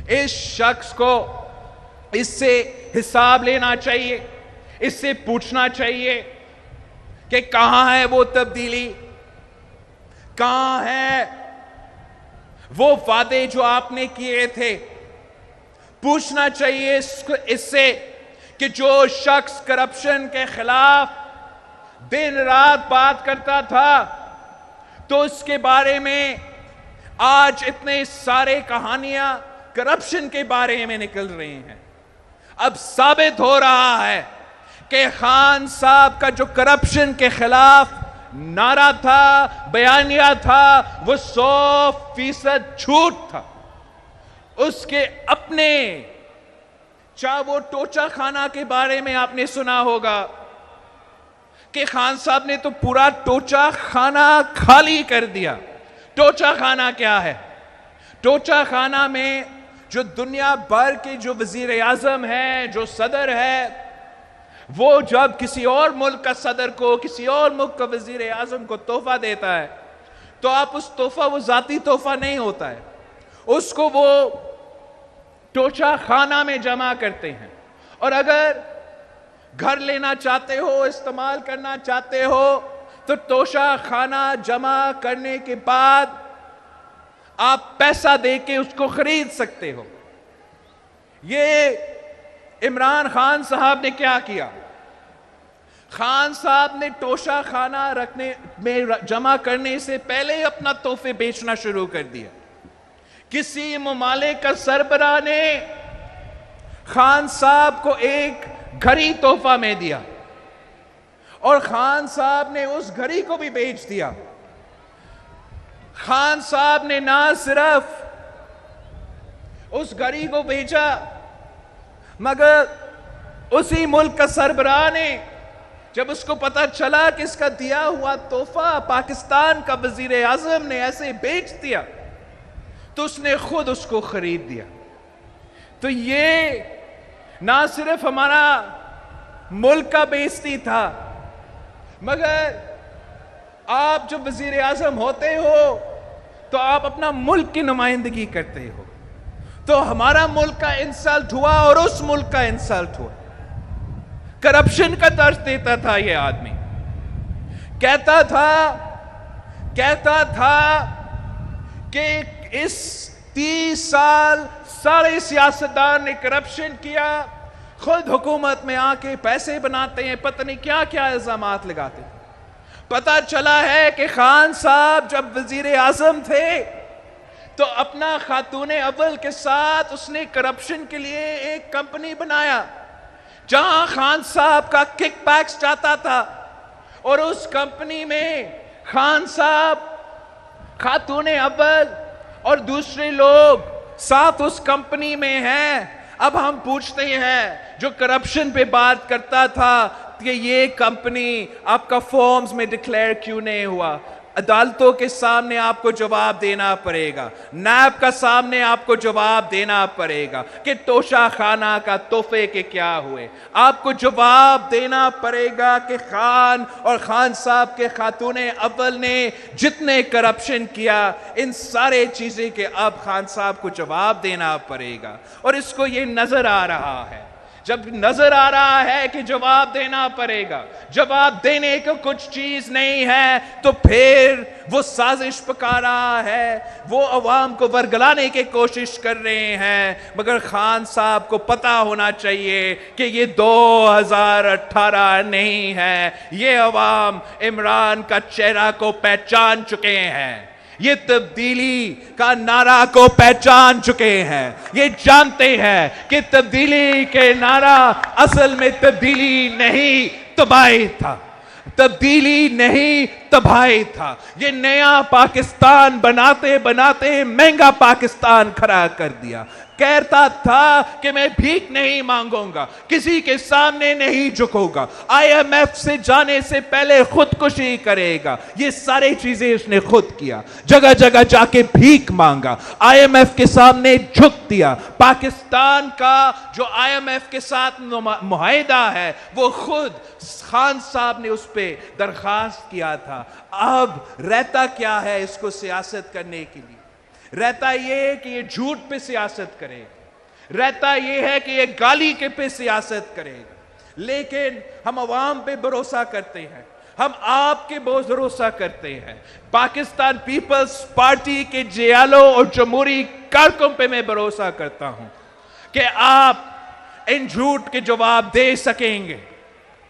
اس شخص کو اس سے حساب لینا چاہیے، اس سے پوچھنا چاہیے کہ کہاں ہے وہ تبدیلی، کہاں ہے وہ وعدے جو آپ نے کیے تھے. پوچھنا چاہیے اس سے کہ جو شخص کرپشن کے خلاف دن رات بات کرتا تھا تو اس کے بارے میں آج اتنے سارے کہانیاں کرپشن کے بارے میں نکل رہی ہیں. اب ثابت ہو رہا ہے کہ خان صاحب کا جو کرپشن کے خلاف نعرہ تھا، بیانیہ تھا، وہ 100% جھوٹ تھا. اس کے اپنے، چاہے وہ ٹوچا خانہ کے بارے میں آپ نے سنا ہوگا کہ خان صاحب نے تو پورا ٹوچا خانہ خالی کر دیا. ٹوچا خانہ کیا ہے؟ ٹوچا خانہ میں جو دنیا بھر کے جو وزیر اعظم ہے، جو صدر ہے، وہ جب کسی اور ملک کا صدر کو، کسی اور ملک کا وزیر اعظم کو تحفہ دیتا ہے تو آپ اس تحفہ، وہ ذاتی تحفہ نہیں ہوتا ہے، اس کو وہ ٹوچا خانہ میں جمع کرتے ہیں. اور اگر گھر لینا چاہتے ہو، استعمال کرنا چاہتے ہو تو ٹوچا خانہ جمع کرنے کے بعد آپ پیسہ دے کے اس کو خرید سکتے ہو. یہ عمران خان صاحب نے کیا کیا؟ خان صاحب نے ٹوچا خانہ رکھنے میں جمع کرنے سے پہلے اپنا تحفے بیچنا شروع کر دیا. کسی ممالک کا سربراہ نے خان صاحب کو ایک گھڑی تحفہ میں دیا اور خان صاحب نے اس گھڑی کو بھی بیچ دیا. خان صاحب نے نہ صرف اس گھڑی کو بیچا مگر اسی ملک کا سربراہ نے جب اس کو پتا چلا کہ اس کا دیا ہوا تحفہ پاکستان کا وزیر اعظم نے ایسے بیچ دیا تو اس نے خود اس کو خرید دیا. تو یہ نہ صرف ہمارا ملک کا بیزتی تھا مگر آپ جو وزیر اعظم ہوتے ہو تو آپ اپنا ملک کی نمائندگی کرتے ہو، تو ہمارا ملک کا انسلٹ ہوا اور اس ملک کا انسلٹ ہوا. کرپشن کا درس دیتا تھا یہ آدمی. کہتا تھا کہ اس 30 سال سارے سیاستدان نے کرپشن کیا، خود حکومت میں آ کے پیسے بناتے ہیں، پتہ نہیں کیا کیا الزامات لگاتے ہیں. پتا چلا ہے کہ خان صاحب جب وزیر اعظم تھے تو اپنا خاتون اول کے ساتھ اس نے کرپشن کے لیے ایک کمپنی بنایا جہاں خان صاحب کا کک بیکس جاتا تھا، اور اس کمپنی میں خان صاحب، خاتون اول اور دوسرے لوگ ساتھ اس کمپنی میں ہیں. اب ہم پوچھتے ہیں جو کرپشن پہ بات کرتا تھا کہ یہ کمپنی آپ کا فارمز میں ڈکلیئر کیوں نہیں ہوا؟ عدالتوں کے سامنے آپ کو جواب دینا پڑے گا، نیب کا سامنے آپ کو جواب دینا پڑے گا کہ ٹوچا خانہ کا تحفے کے کیا ہوئے. آپ کو جواب دینا پڑے گا کہ خان اور خان صاحب کے خاتون اول نے جتنے کرپشن کیا، ان سارے چیزیں کے اب خان صاحب کو جواب دینا پڑے گا. اور اس کو یہ نظر آ رہا ہے، جب نظر آ رہا ہے کہ جواب دینا پڑے گا، جواب دینے کو کچھ چیز نہیں ہے، تو پھر وہ سازش پکا رہا ہے، وہ عوام کو ورگلانے کی کوشش کر رہے ہیں. مگر خان صاحب کو پتا ہونا چاہیے کہ یہ 2018 نہیں ہے، یہ عوام عمران کا چہرہ کو پہچان چکے ہیں، یہ تبدیلی کا نعرہ کو پہچان چکے ہیں. یہ جانتے ہیں کہ تبدیلی کے نعرہ اصل میں تبدیلی نہیں، تباہی تھا. تبدیلی نہیں، تباہی تھا. یہ نیا پاکستان بناتے بناتے مہنگا پاکستان کھڑا کر دیا. کہتا تھا کہ میں بھیک نہیں مانگوں گا، کسی کے سامنے نہیں جھکوں گا، IMF سے جانے سے پہلے خودکشی کرے گا. یہ ساری چیزیں اس نے خود کیا. جگہ جگہ جا کے بھیک مانگا، IMF کے سامنے جھک دیا. پاکستان کا جو IMF کے ساتھ معاہدہ ہے وہ خود خان صاحب نے اس پہ درخواست کیا تھا. اب رہتا کیا ہے اس کو سیاست کرنے کے لیے؟ رہتا یہ ہے کہ یہ جھوٹ پہ سیاست کرے گا، رہتا یہ ہے کہ یہ گالی کے پہ سیاست کرے گا، لیکن ہم عوام پہ بھروسہ کرتے ہیں، ہم آپ کے بہت بھروسہ کرتے ہیں، پاکستان پیپلز پارٹی کے جیالوں اور جمہوری کارکن پہ میں بھروسہ کرتا ہوں کہ آپ ان جھوٹ کے جواب دے سکیں گے۔